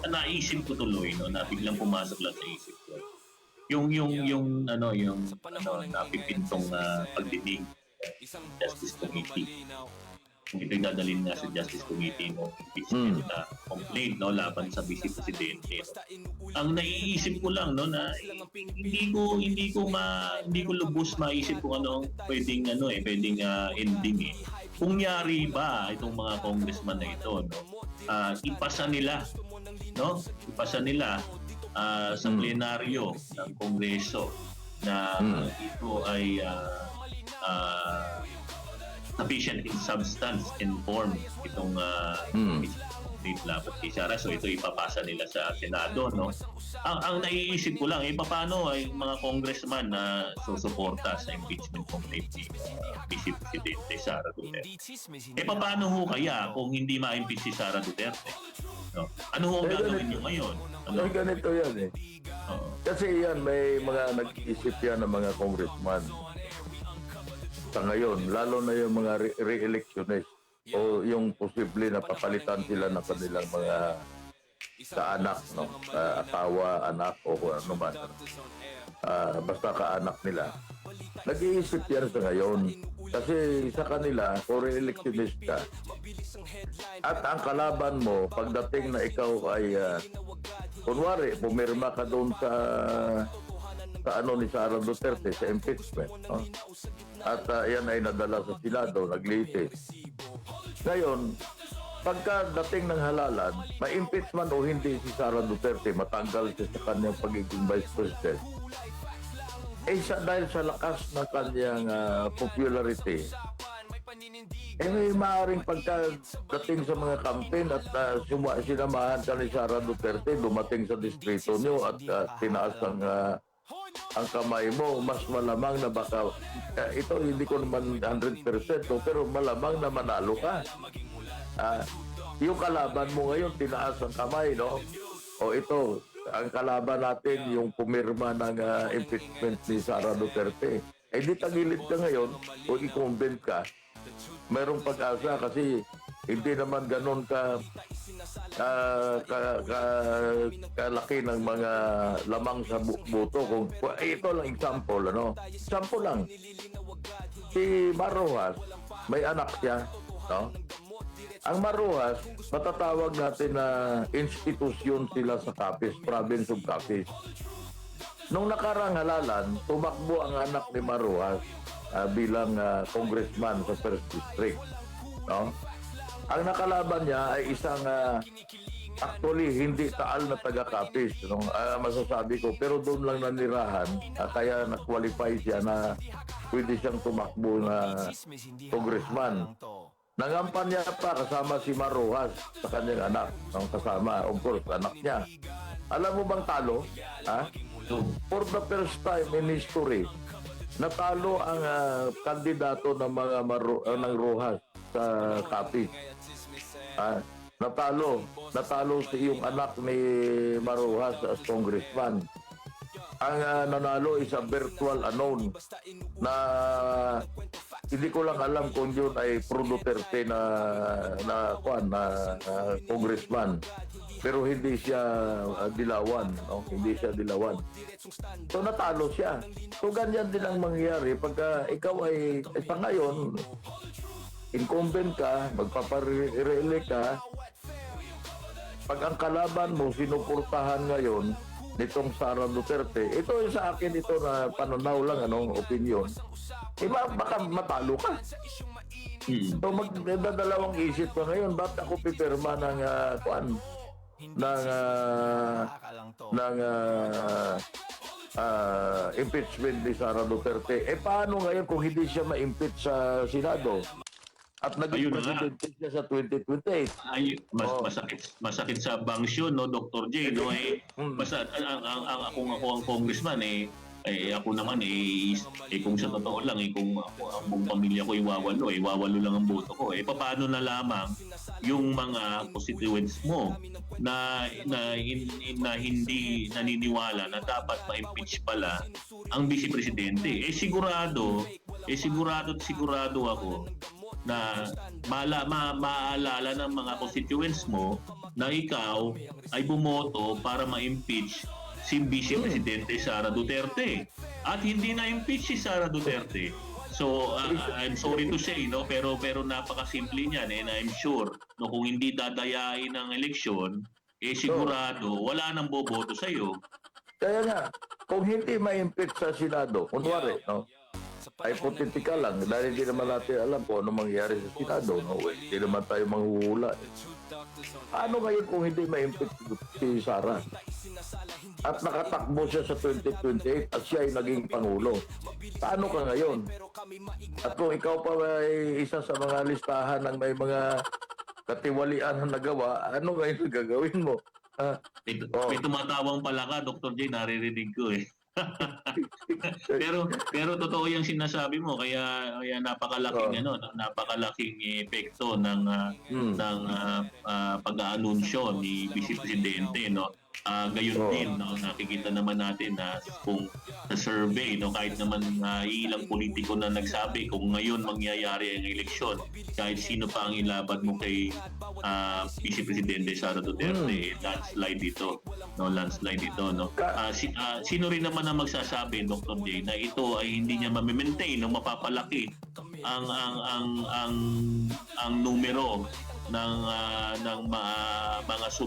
naisip ko tuloy, no? Na biglang pumasok lang sa isip ko. Yung napipintong pagdinig Justice Committee. Kung ito'y dadalhin nga sa Justice Committee, no? Impeachment na complaint, no? Laban sa Vice Presidente. Ang naiisip ko lang, no, na hindi ko lubos maisip kung ano pwedeng ending eh. Kung yari ba itong mga congressman na ito, no, ipasa nila sa plenaryo ng Kongreso na ito ay sufficient in substance and form itong laban kay Sara. So ito ipapasa nila sa Senado, no? Ang naiisip ko lang, paano ay mga congressman na susuporta sa impeachment complaint ni Vice Presidente Sara Duterte? Paano ho kaya kung hindi ma-impeach si Sara Duterte? No? Ano ho ang gagawin niyo ngayon? Ay, ganito yan eh. Kasi yan, may mga nag-iisip yan ng mga congressman sa ngayon, lalo na yung mga re-electionist o yung posible na papalitan sila ng kanilang mga kaanak, no? Asawa, anak o ano man. Basta kaanak nila. Nag-iisip yan sa ngayon. Kasi sa kanila, kung re-electionist ka, at ang kalaban mo, pagdating na ikaw ay, kunwari, pumirma ka doon sa ni Sara Duterte sa impeachment, no? At yan ay nadala sa Senado, naglitis. Ngayon, pagkadating ng halalan, ma-impeach man o hindi si Sara Duterte, matanggal siya sa kanyang pagiging Vice President. Dahil sa lakas ng kanyang popularity, may maaaring pagkadating sa mga campaign at sinamahan ka ni Sara Duterte, dumating sa distrito niyo at tinaas ang kamay mo, mas malamang na baka, ito hindi ko naman 100% pero malamang na manalo ka. Yung kalaban mo ngayon, tinaas ang kamay, no? O ito, ang kalaban natin, yung pumirma ng impeachment ni Sara Duterte. Di tagilid ka ngayon, o i-convent ka, mayroong pag-asa kasi hindi naman ganun kalaki ng mga lamang sa buto. Kung ito lang example, ano? Example lang. Si Marujas, may anak siya, no? Ang Marujas, matatawag natin na institusyon sila sa Capiz, province of Capiz. Nung nakarang halalan, tumakbo ang anak ni Marujas bilang congressman sa First District, no? Ang nakalaban niya ay isang actually hindi taal na taga-Capiz, no? Masasabi ko, pero doon lang nanirahan, kaya na-qualify siya na pwede siyang tumakbo na congressman. Nangampan niya pa kasama si Marujas sa kanyang anak, ang kasama, of course, anak niya. Alam mo bang talo? For the first time in history, natalo ang kandidato ng mga ng Rojas sa Capiz. Natalo si yung anak ni Marujas as congressman. Ang nanalo is a virtual unknown na hindi ko lang alam kung yun ay pro Duterte na congressman. Pero hindi siya dilawan, no? Hindi siya dilawan. So natalo siya. So ganyan din ang mangyayari pagka ikaw ay sa ngayon, incumbent ka, magpapare-elect ka, pag ang kalaban mo sinuportahan ngayon nitong Sara Duterte, ito sa akin ito na pananaw lang, opinion, baka matalo ka. So magdadalawang isip ka ngayon, ba't ako pipirma ng impeachment ni Sara Duterte? Paano ngayon kung hindi siya ma-impeach sa Senado? At naging Ayun na nga. presidente siya sa 2028. Ay, Oo. masakit sa bangsyon, no, Dr. J, no, basta ako ang congressman, ako naman, kung sa totoo lang, kung ako, ang buong pamilya ko wawalo lang ang boto ko, paano na lamang yung mga constituents mo na hindi naniniwala na dapat ma-impeach pala ang vice presidente? Sigurado ako na maalala ng mga constituents mo na ikaw ay bumoto para ma-impeach si Vice Presidente Sara Duterte. At hindi na-impeach si Sara Duterte. So, I'm sorry to say, no, pero napakasimple niyan, and I'm sure no, kung hindi dadayain ng eleksyon, sigurado wala nang boboto sa iyo. Kaya nga, kung hindi ma-impeach sa Senado, kunwari, no, hypothetical lang, dahil hindi naman natin alam kung ano mangyayari sa Senado, no, hindi naman tayo manghuhula. Ano ngayon kung hindi ma-impeach si Sara? At nakatakbo siya sa 2028 at siya ay naging Pangulo. Paano ka ngayon? At kung ikaw pa ay isa sa mga listahan ng may mga katiwalian na nagawa, ano ngayon gagawin mo? May tumatawang pala ka, Dr. J, naririnig ko pero totoo yung sinasabi mo, kaya napakalaking epekto ng pag-aanunsyo ni Vice Presidente, no. Gayon din, no, nakikita naman natin na kung sa survey, no, kahit naman ilang politiko na nagsabi kung ngayon mangyayari ang eleksyon, kahit sino pa ang ilaban mo kay Vice Presidente Sara Duterte, landslide ito, no. Sino rin naman ang magsasabi, Dr. J, na ito ay hindi niya ma-maintain o mapapalaki ang numero ng mga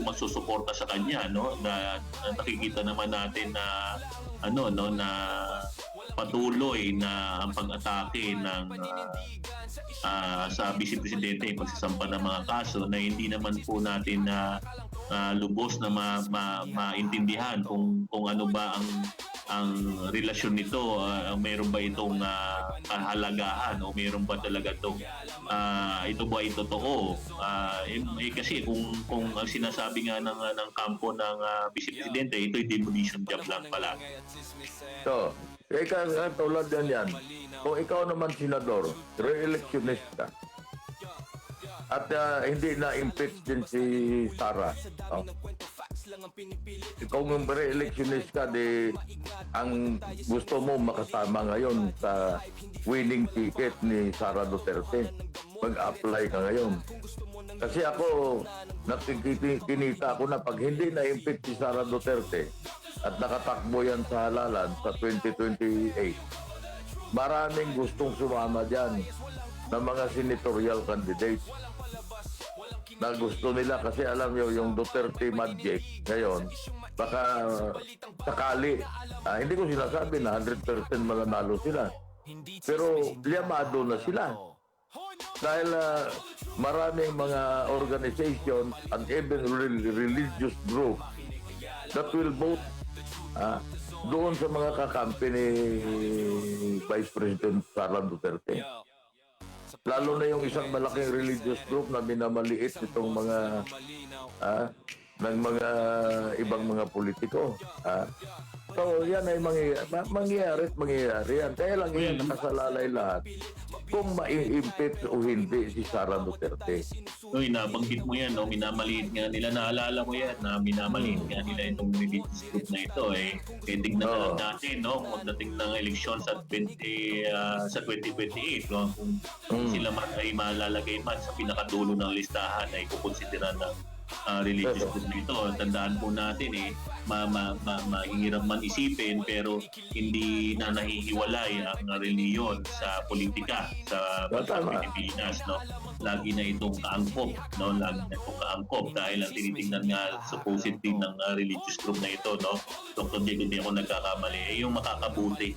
magsusuporta sa kanya, no, na nakikita naman natin na na patuloy na ang pag-atake ng sa Vice Presidente, pagsasampa ng mga kaso na hindi naman po natin na lubos na maintindihan kung ano ba ang relasyon nito, mayroon ba itong kahalagahan o mayroon ba talaga itong ito ba ay totoo? Kasi kung ang sinasabi nga ng kampo ng Vice Presidente, ito ay demolition job lang pala. So, tulad yan. Kung ikaw naman senador, re-electionist ka, at hindi na-impeach din si Sara. Kung re-electionist ka, ang gusto mo makasama ngayon sa winning ticket ni Sara Duterte, mag-apply ka ngayon. Kasi ako, nakikita ko na pag hindi na-impeach si Sara Duterte at nakatakbo yan sa halalan sa 2028, maraming gustong sumama dyan ng mga senatorial candidates na gusto nila, kasi alam nyo yung Duterte magic ngayon, baka sakali, hindi ko sinasabi na 100% mananalo sila, pero liyamado na sila dahil maraming mga organization and even religious group that will vote doon sa mga kakampi ni Vice President Sara Duterte. Lalo na yung isang malaking religious group na minamaliit itong mga ng mga ibang mga politiko. So yan ay mangyayari yan. Kaya lang yung nakasalalay lahat kung ma-impeach o hindi si Sara Duterte. Nabanggit mo yan, no? Minamaliit nga nila, naalala mo yan, na minamaliit nga nila itong religious group na ito. Tignan na lang natin, no? Kung dating ng eleksyon sa 2028, no? Kung sila man ay malalagay man sa pinakadulo ng listahan ay kukonsidera ng religious group nito. Tandaan po natin mahirap man isipin, pero hindi na nahihiwalay ang reliyon sa politika sa bansang Pilipinas, no. Lagi na itong kaangkop, no, dahil ang tinitingnan nga supposedly ng religious group na ito, no, Dr. J, hindi ako nagkakamali, yung makakabuti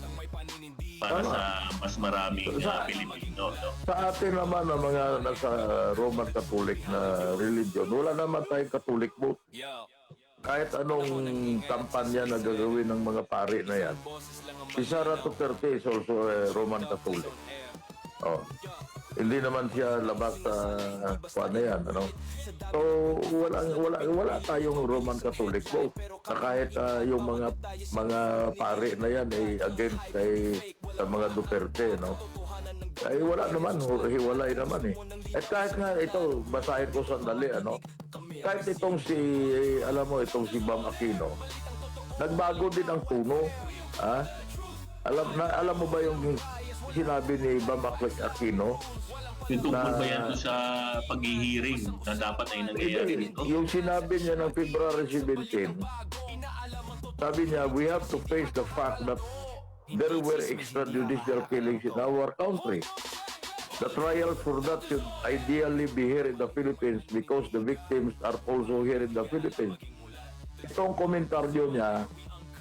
para sa mas maraming Pilipino, no? Sa atin naman ng mga nasa Roman Catholic na religion, wala naman tayong Catholic vote. Kahit anong kampanya na gagawin ng mga pari na yan, si Sara Duterte is also a Roman Catholic. Oh. Hindi naman siya labas sa paano yan, ano? So, wala tayong Roman Catholic vote. Na kahit yung mga pare na yan ay against sa mga Duterte, no? Ay wala naman, hiwalay naman eh. At kahit nga ito, basahin ko sandali, ano? Kahit itong itong si Bam Aquino, nagbago din ang tono, ha? Alam mo ba yung sinabi ni Bam Aquino? Yung tungkol ba yan doon sa paghihiring na dapat ay nangyayari dito? Yung sinabi niya ng February 17, sabi niya, we have to face the fact that there were extrajudicial killings in our country. The trial for that should ideally be here in the Philippines because the victims are also here in the Philippines. Itong komentaryo niya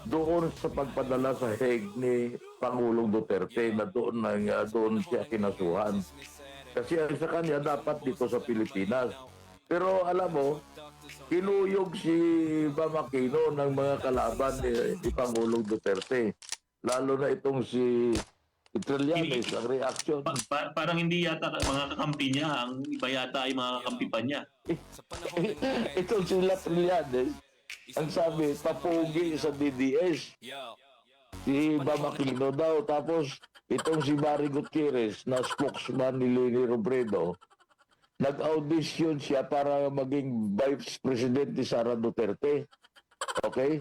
doon sa pagpadala sa Hague ni Pangulong Duterte na doon siya kinasuhan. Kasi sa kanya dapat dito sa Pilipinas. Pero alam mo, kinuyog si Bam Aquino ng mga kalaban ni Pangulong Duterte. Lalo na itong si Trillanes, ang reaksyon. Parang hindi yata mga kakampi niya, ang iba yata ay mga kakampi pa niya. Itong sila Trillanes, ang sabi, papugi sa DDS. Si Bam Aquino daw. Tapos itong si Mari Gutierrez na spokesman ni Leni Robredo, nag-audition siya para maging Vice President ni Sara Duterte. Okay?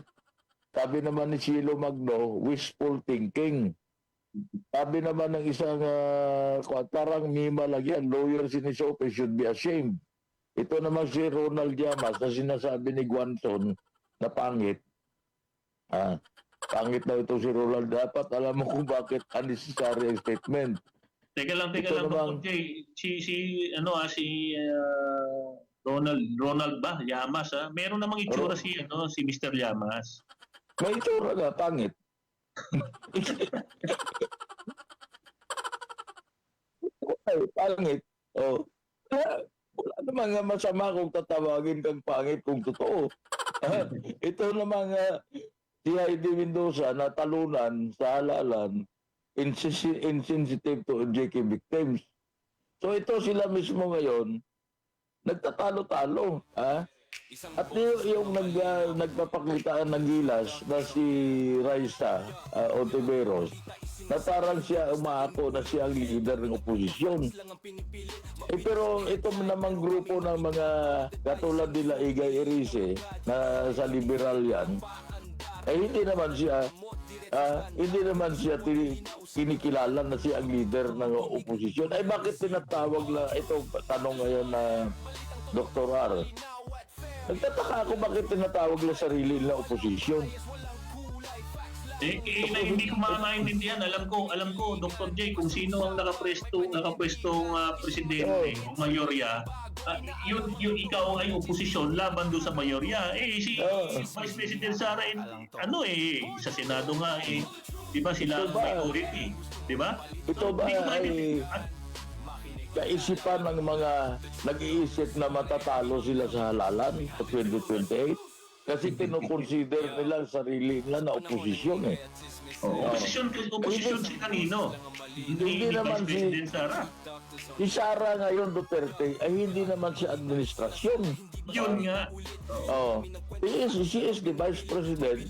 Sabi naman ni Chilo Magno, wishful thinking. Sabi naman ng isang parang mima lang yan, lawyer sinisope should be ashamed. Ito naman si Ronald Llamas na sinasabi ni Guanton na pangit. Pangit na ito si Ronald. Dapat alam mo kung bakit unnecessary ang statement. Teka lang, namang, Dr. J. Si Ronald ba? Llamas, ha? Meron namang itsura si Mr. Llamas. May itsura nga, pangit. Ay, pangit. Oh. Wala namang masama kung tatawagin kang pangit kung totoo. Ito namang si Heidi Mendoza na talunan sa halalan, insensitive to JK victims. So ito sila mismo ngayon, nagtatalo-talo. At yung nagpapakita ng gilas na si Raisa Ontiveros, na parang siya umaako na siya ang leader ng oposisyon. Pero ito namang grupo ng mga katulad nila Igay Erice na sa liberal yan, hindi naman siya kinikilala na siya ang leader ng oposisyon. Ay bakit tinatawag na ito tanong ngayon na Dr. R? Nagtataka ako bakit tinatawag na sarili na oposisyon. Hindi ko maintindihan. Alam ko, Dr. J, kung sino ang nakapwestong presidente o mayorya, yun ikaw ay oposisyon laban doon sa mayorya. Si Vice President Sara, sa Senado nga, di ba sila majority? Di ba? Ito ba ay kaisipan ng mga nag-iisip na matatalo sila sa halalan sa 2028? Kasi kinukonsider nila sarili nila na oposisyon eh. Oposisyon si kanino? Hindi naman si President Sara. Si Sara ngayon Duterte ay hindi naman si administrasyon. Yun nga. She is the Vice President,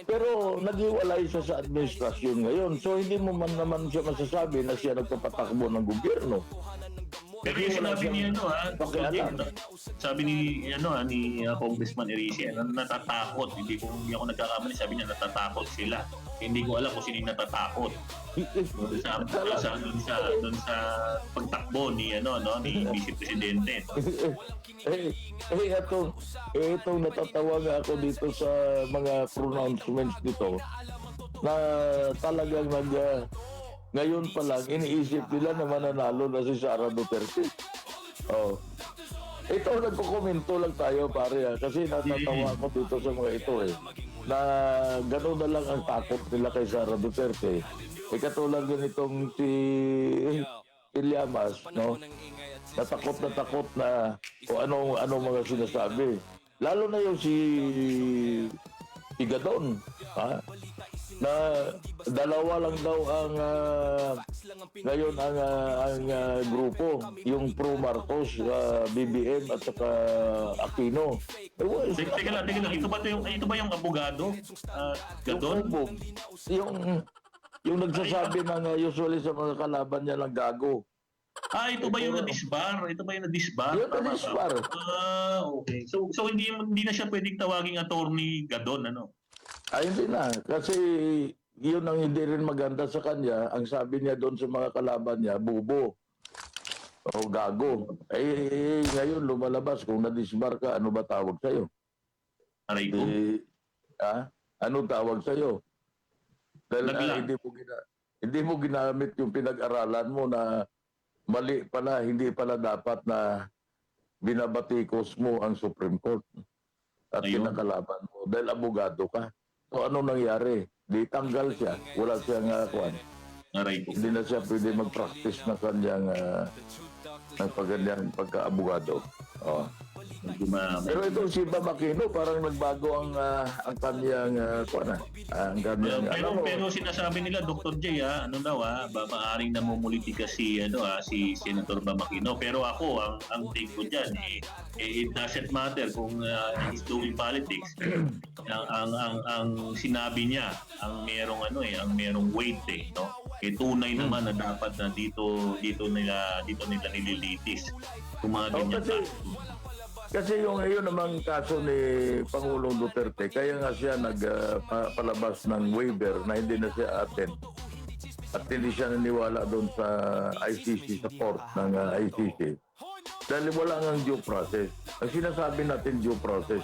pero naghiwalay siya sa administrasyon ngayon. So hindi mo man naman siya masasabi na siya nagpapatakbo ng gobyerno. Pero yung sinabi ni sabi ni Congressman Erice, natatakot. Hindi ako nagkakamali, sabi niya natatakot sila. Hindi ko alam kung sino yung natatakot. Doon sa pagtakbo ni Vice Presidente. Itong natatawa nga ako dito sa mga pronouncements dito na talagang ngayon pa lang, iniisip nila na mananalo na si Sara Duterte. Ito, nagko-komento lang tayo, pare, kasi natatawa ako dito sa mga ito na gano'n na lang ang takot nila kay Sara Duterte. Katulad din itong si Llamas, no? Natakot na o ano mga sinasabi. Lalo na yung si Gadon, na dalawa lang daw ang ngayon ang grupo, yung Pro Marcos, BBM at saka Aquino. Teka lang. Ito ba yung abogado? Gadon? Yung nagsasabi ng usually sa mga kalaban niya ng gago. Ito ba yung na-disbar? Yung na-disbar. Okay. So hindi na siya pwedeng tawaging attorney Gadon, ano? Hindi na. Kasi yun ang hindi rin maganda sa kanya. Ang sabi niya doon sa mga kalaban niya, bubo. O gago. Ngayon lumalabas kung na-disbar ka, ano ba tawag sa'yo? Aray ko. Ano tawag sa'yo? Dahil Naglang. hindi mo ginamit yung pinag-aralan mo na mali pala, hindi pala dapat na binabatikos mo ang Supreme Court at Ayun. kinakalaban mo dahil abogado ka. So ano nangyari? Di tanggal siya. Wala siyang kuwan. Aray ko. Hindi na siya pwede mag-practice ng kanyang pagka-abogado. Oh. Pero itong si Bam Aquino, parang nagbago ang kanyang ang kanyang Pero sinasabi nila Dr. J, maaring namumulitika si Senator Bam Aquino. Pero ako ang take ko diyan it doesn't matter kung he's doing politics. ang sinabi niya ang merong weight no. Tunay naman na dapat na dito nila nililitis kung mga ganyan Kasi yung ngayon namang kaso ni Pangulong Duterte, kaya nga siya nagpalabas ng waiver na hindi na siya attend. At hindi siya naniwala doon sa ICC, sa court ng ICC. Dahil wala nga due process. Ang sinasabi natin due process.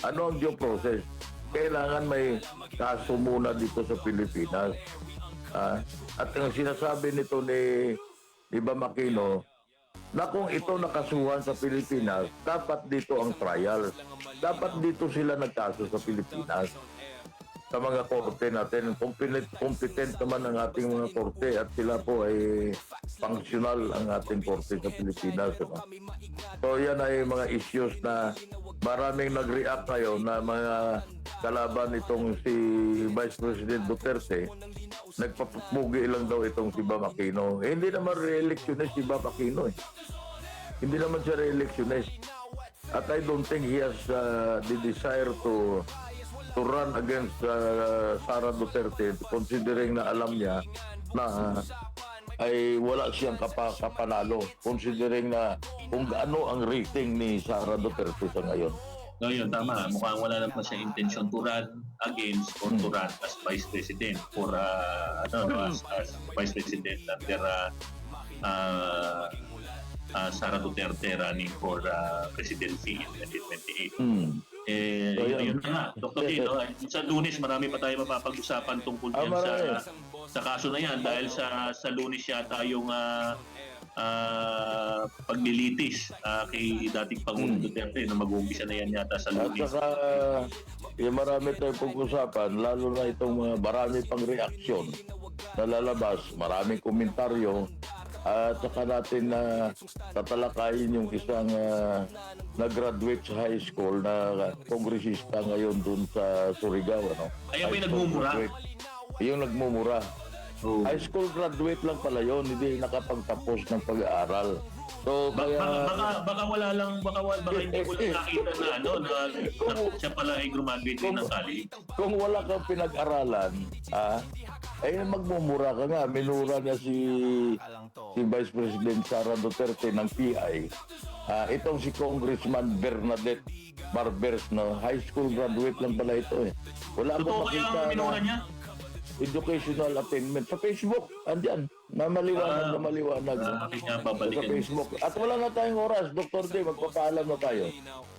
Ano ang due process? Kailangan may kaso muna dito sa Pilipinas. At ang sinasabi nito ni Bam Aquino, na kung ito nakasuhan sa Pilipinas, dapat dito ang trial. Dapat dito sila nagkaso sa Pilipinas. Sa mga korte natin, competent naman ang ating mga korte at sila po ay functional ang ating korte sa Pilipinas. So yan ay mga issues na maraming nag-react ngayon na mga kalaban itong si Vice President Duterte. Nagpapugi lang daw itong si Bam Aquino. Hindi naman re-electionist si Bam Aquino. Hindi naman siya re-electionist. At I don't think he has the desire to run against Sara Duterte, considering na alam niya na ay wala siyang kapanalo, considering na kung gaano ang rating ni Sara Duterte sa ngayon. No, yun, tama. Mukhang wala naman siya intention to run against or to run as Vice President for as Vice President under Sara Duterte running for presidency in 2028. Yun nga, Dr. J, sa Lunes marami pa tayo mapapag-usapan tungkol yan sa kaso na yan dahil sa Lunes yata yung paglilitis kay dating Pangulong Duterte na mag-uumpisa na yan yata sa Lunes. At saka yung marami tayong pag-usapan, lalo na itong mga marami pang reaksyon na lalabas, maraming komentaryo. At saka natin na tatalakayin yung isang nag-graduate sa high school na kongresista ngayon dun sa Surigao. Ayaw ba yung nagmumura? Yung nagmumura. High school graduate lang pala yun, hindi nakapagtapos ng pag-aaral. So, baka wala lang, baka hindi ko lang nakita na siya pala ay graduate ng college. Kung wala kang pinag-aralan, ay magmumura ka nga. Minura niya si Vice President Sara Duterte ng PI. Itong si Congressman Bernadette Barbers, high school graduate lang pala ito eh. Wala akong makita kaya minura niya? Educational attainment sa Facebook, andyan, na maliwanag sa Facebook. At wala na tayong oras, Dr. D, magpapaalam na tayo.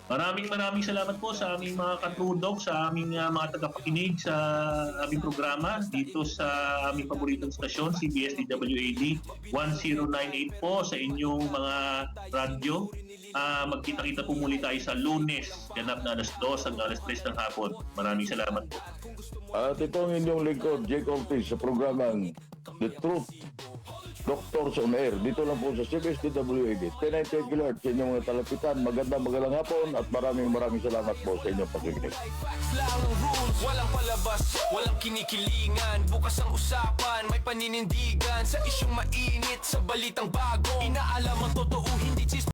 Maraming salamat po sa aming mga katrudok, sa aming mga tagapakinig sa aming programa dito sa aming paboritong stasyon, CBS DWAD 1098 po sa inyong mga radyo. Magkita-kita po muli tayo sa Lunes, ganap na alas 2 hanggang alas 3 ng hapon. Maraming salamat po. At ito ang inyong lingkod, Jake Ortiz, sa programang The Truth Doctors on Air. Dito lang po sa CBSDWAD. 1098 kHz sa inyong mga talapitan. Magandang hapon at maraming salamat po sa inyong pakikinig. Facts lang ang rules, walang palabas, walang kinikilingan. Bukas ang usapan, may paninindigan sa isyong mainit, sa balitang bago. Inaalam ang totoo, hindi chismis.